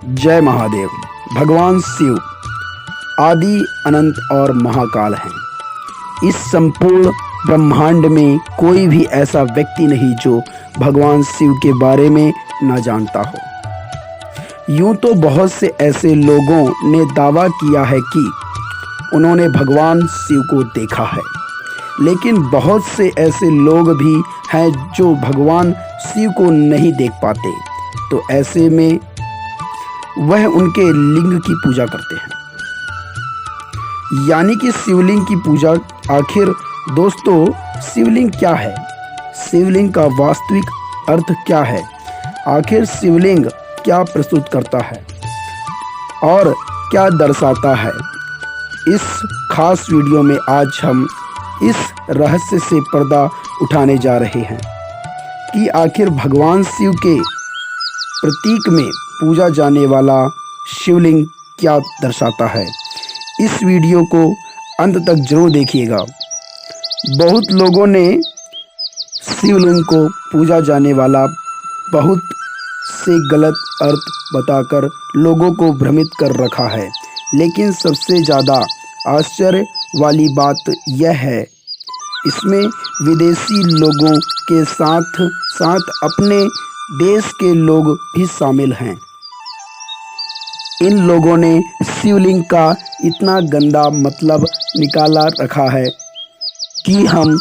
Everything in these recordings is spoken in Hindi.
जय महादेव। भगवान शिव आदि अनंत और महाकाल हैं। इस संपूर्ण ब्रह्मांड में कोई भी ऐसा व्यक्ति नहीं जो भगवान शिव के बारे में न जानता हो। यूं तो बहुत से ऐसे लोगों ने दावा किया है कि उन्होंने भगवान शिव को देखा है, लेकिन बहुत से ऐसे लोग भी हैं जो भगवान शिव को नहीं देख पाते, तो ऐसे में वह उनके लिंग की पूजा करते हैं, यानी कि शिवलिंग की पूजा। आखिर दोस्तों, शिवलिंग क्या है? शिवलिंग का वास्तविक अर्थ क्या है? आखिर शिवलिंग क्या प्रस्तुत करता है और क्या दर्शाता है? इस खास वीडियो में आज हम इस रहस्य से पर्दा उठाने जा रहे हैं कि आखिर भगवान शिव के प्रतीक में पूजा जाने वाला शिवलिंग क्या दर्शाता है। इस वीडियो को अंत तक जरूर देखिएगा। बहुत लोगों ने शिवलिंग को पूजा जाने वाला बहुत से गलत अर्थ बताकर लोगों को भ्रमित कर रखा है, लेकिन सबसे ज़्यादा आश्चर्य वाली बात यह है, इसमें विदेशी लोगों के साथ साथ अपने देश के लोग भी शामिल हैं। इन लोगों ने शिवलिंग का इतना गंदा मतलब निकाला रखा है कि हम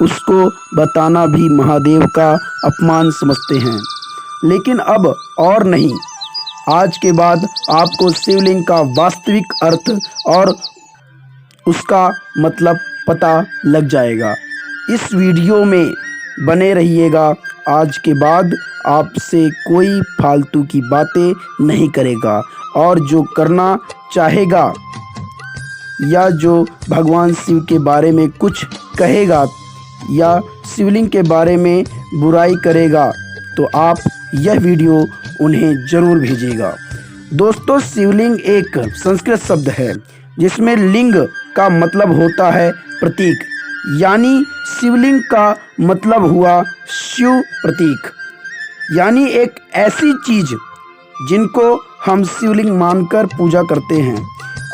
उसको बताना भी महादेव का अपमान समझते हैं। लेकिन अब और नहीं, आज के बाद आपको शिवलिंग का वास्तविक अर्थ और उसका मतलब पता लग जाएगा। इस वीडियो में बने रहिएगा। आज के बाद आपसे कोई फालतू की बातें नहीं करेगा, और जो करना चाहेगा या जो भगवान शिव के बारे में कुछ कहेगा या शिवलिंग के बारे में बुराई करेगा, तो आप यह वीडियो उन्हें ज़रूर भेजिएगा। दोस्तों, शिवलिंग एक संस्कृत शब्द है जिसमें लिंग का मतलब होता है प्रतीक, यानी शिवलिंग का मतलब हुआ शिव प्रतीक, यानी एक ऐसी चीज जिनको हम शिवलिंग मानकर पूजा करते हैं।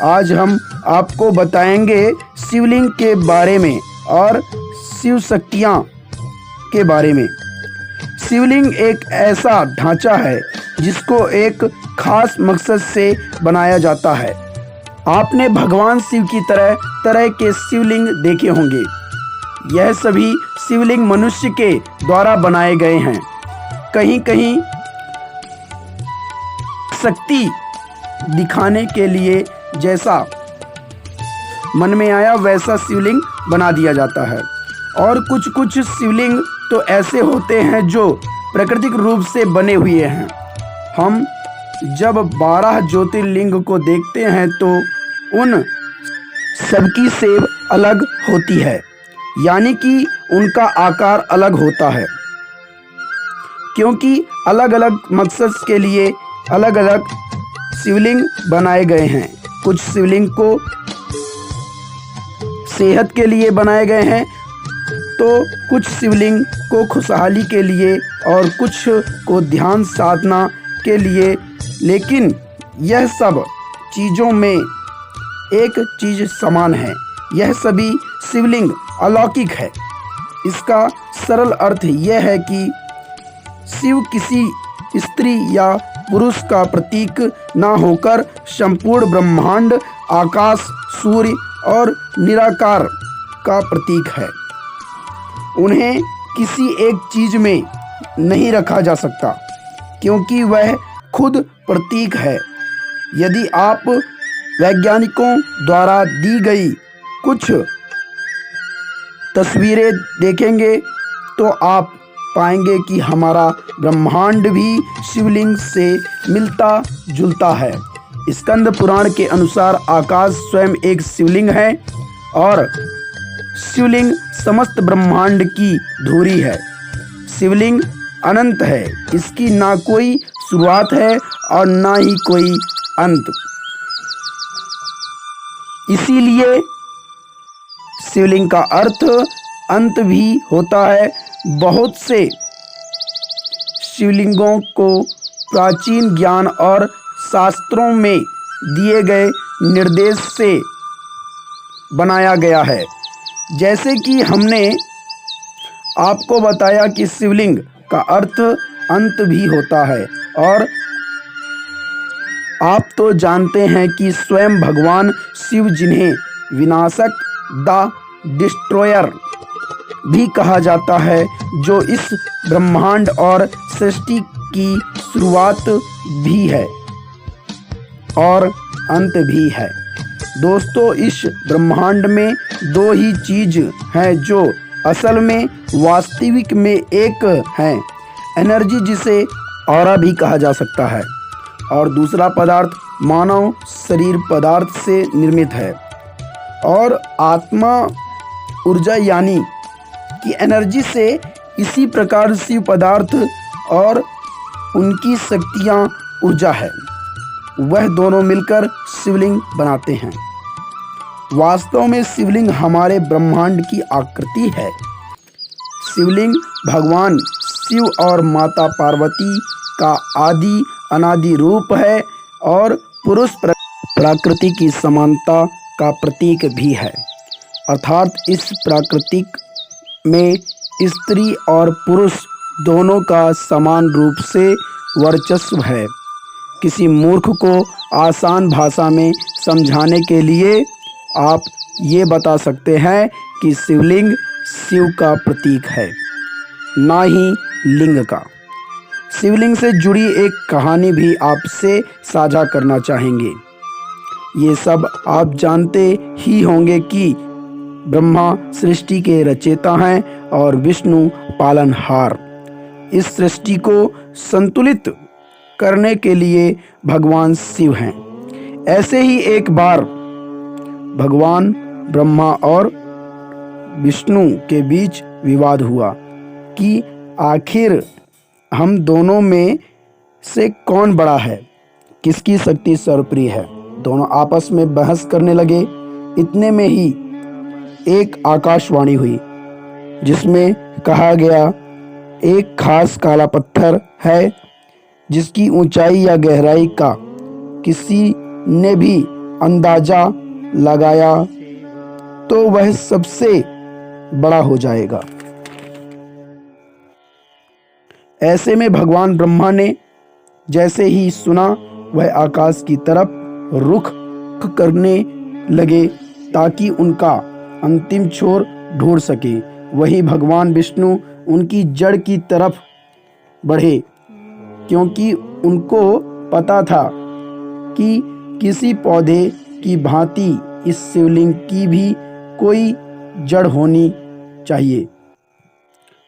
आज हम आपको बताएंगे शिवलिंग के बारे में और शिव शक्तियाँ के बारे में। शिवलिंग एक ऐसा ढांचा है जिसको एक खास मकसद से बनाया जाता है। आपने भगवान शिव की तरह तरह के शिवलिंग देखे होंगे। यह सभी शिवलिंग मनुष्य के द्वारा बनाए गए हैं। कहीं कहीं शक्ति दिखाने के लिए जैसा मन में आया वैसा शिवलिंग बना दिया जाता है, और कुछ कुछ शिवलिंग तो ऐसे होते हैं जो प्राकृतिक रूप से बने हुए हैं। हम जब 12 ज्योतिर्लिंग को देखते हैं तो उन सबकी शेप अलग होती है, यानी कि उनका आकार अलग होता है, क्योंकि अलग अलग मकसद के लिए अलग अलग शिवलिंग बनाए गए हैं। कुछ शिवलिंग को सेहत के लिए बनाए गए हैं, तो कुछ शिवलिंग को खुशहाली के लिए और कुछ को ध्यान साधना के लिए। लेकिन यह सब चीज़ों में एक चीज़ समान है, यह सभी शिवलिंग अलौकिक है। इसका सरल अर्थ यह है कि शिव किसी स्त्री या पुरुष का प्रतीक ना होकर संपूर्ण ब्रह्मांड, आकाश, सूर्य और निराकार का प्रतीक है। उन्हें किसी एक चीज में नहीं रखा जा सकता, क्योंकि वह खुद प्रतीक है। यदि आप वैज्ञानिकों द्वारा दी गई कुछ तस्वीरें देखेंगे तो आप पाएंगे कि हमारा ब्रह्मांड भी शिवलिंग से मिलता जुलता है। स्कंद पुराण के अनुसार आकाश स्वयं एक शिवलिंग है और शिवलिंग समस्त ब्रह्मांड की धुरी है। शिवलिंग अनंत है, इसकी ना कोई शुरुआत है और ना ही कोई अंत। इसीलिए शिवलिंग का अर्थ अंत भी होता है। बहुत से शिवलिंगों को प्राचीन ज्ञान और शास्त्रों में दिए गए निर्देश से बनाया गया है। जैसे कि हमने आपको बताया कि शिवलिंग का अर्थ अंत भी होता है, और आप तो जानते हैं कि स्वयं भगवान शिव, जिन्हें विनाशक द डिस्ट्रॉयर भी कहा जाता है, जो इस ब्रह्मांड और सृष्टि की शुरुआत भी है और अंत भी है। दोस्तों, इस ब्रह्मांड में दो ही चीज हैं जो असल में वास्तविक में एक है, एनर्जी, जिसे ऑरा भी कहा जा सकता है, और दूसरा पदार्थ मानव शरीर पदार्थ से निर्मित है, और आत्मा ऊर्जा यानी कि एनर्जी से। इसी प्रकार शिव पदार्थ और उनकी शक्तियाँ ऊर्जा है, वह दोनों मिलकर शिवलिंग बनाते हैं। वास्तव में शिवलिंग हमारे ब्रह्मांड की आकृति है। शिवलिंग भगवान शिव और माता पार्वती का आदि अनादि रूप है और पुरुष प्रकृति की समानता का प्रतीक भी है। अर्थात इस प्राकृतिक में स्त्री और पुरुष दोनों का समान रूप से वर्चस्व है। किसी मूर्ख को आसान भाषा में समझाने के लिए आप ये बता सकते हैं कि शिवलिंग शिव का प्रतीक है, ना ही लिंग का। शिवलिंग से जुड़ी एक कहानी भी आपसे साझा करना चाहेंगे। ये सब आप जानते ही होंगे कि ब्रह्मा सृष्टि के रचयिता हैं और विष्णु पालनहार। इस सृष्टि को संतुलित करने के लिए भगवान शिव हैं। ऐसे ही एक बार भगवान ब्रह्मा और विष्णु के बीच विवाद हुआ कि आखिर हम दोनों में से कौन बड़ा है, किसकी शक्ति सर्वप्रिय है। दोनों आपस में बहस करने लगे। इतने में ही एक आकाशवाणी हुई, जिसमें कहा गया, एक खास काला पत्थर है जिसकी ऊंचाई या गहराई का किसी ने भी अंदाजा लगाया तो वह सबसे बड़ा हो जाएगा। ऐसे में भगवान ब्रह्मा ने जैसे ही सुना, वह आकाश की तरफ रुख करने लगे ताकि उनका अंतिम छोर ढूंढ सके। वही भगवान विष्णु उनकी जड़ की तरफ बढ़े, क्योंकि उनको पता था कि किसी पौधे की भांति इस शिवलिंग की भी कोई जड़ होनी चाहिए।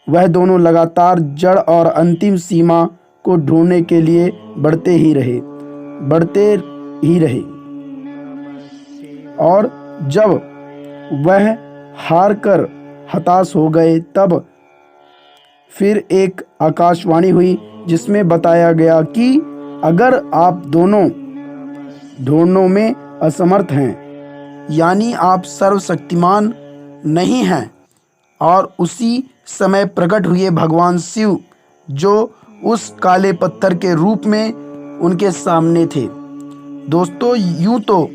वह दोनों लगातार जड़ और अंतिम सीमा को ढूंढने के लिए बढ़ते ही रहे, और जब वह हार कर हताश हो गए, तब फिर एक आकाशवाणी हुई जिसमें बताया गया कि अगर आप दोनों ढूंढने में असमर्थ हैं, यानी आप सर्वशक्तिमान नहीं हैं, और उसी समय प्रकट हुए भगवान शिव, जो उस काले पत्थर के रूप में उनके सामने थे। दोस्तों, यूं तो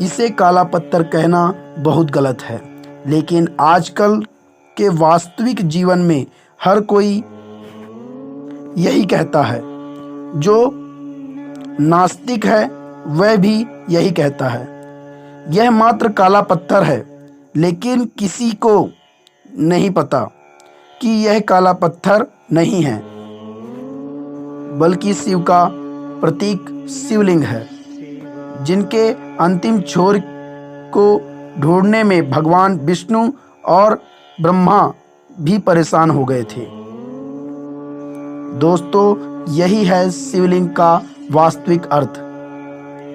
इसे काला पत्थर कहना बहुत गलत है, लेकिन आजकल के वास्तविक जीवन में हर कोई यही कहता है। जो नास्तिक है वह भी यही कहता है। यह मात्र काला पत्थर है, लेकिन किसी को नहीं पता कि यह काला पत्थर नहीं है, बल्कि शिव का प्रतीक शिवलिंग है, जिनके अंतिम छोर को ढूंढने में भगवान विष्णु और ब्रह्मा भी परेशान हो गए थे। दोस्तों, यही है शिवलिंग का वास्तविक अर्थ।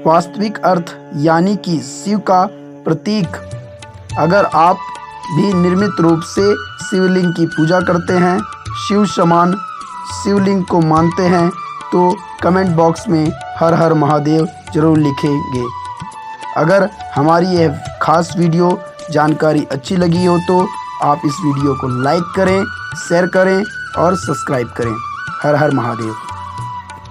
वास्तविक अर्थ यानी कि शिव का प्रतीक। अगर आप भी निर्मित रूप से शिवलिंग की पूजा करते हैं, शिव समान शिवलिंग को मानते हैं, तो कमेंट बॉक्स में हर हर महादेव जरूर लिखेंगे। अगर हमारी यह खास वीडियो जानकारी अच्छी लगी हो तो आप इस वीडियो को लाइक करें, शेयर करें और सब्सक्राइब करें। हर हर महादेव।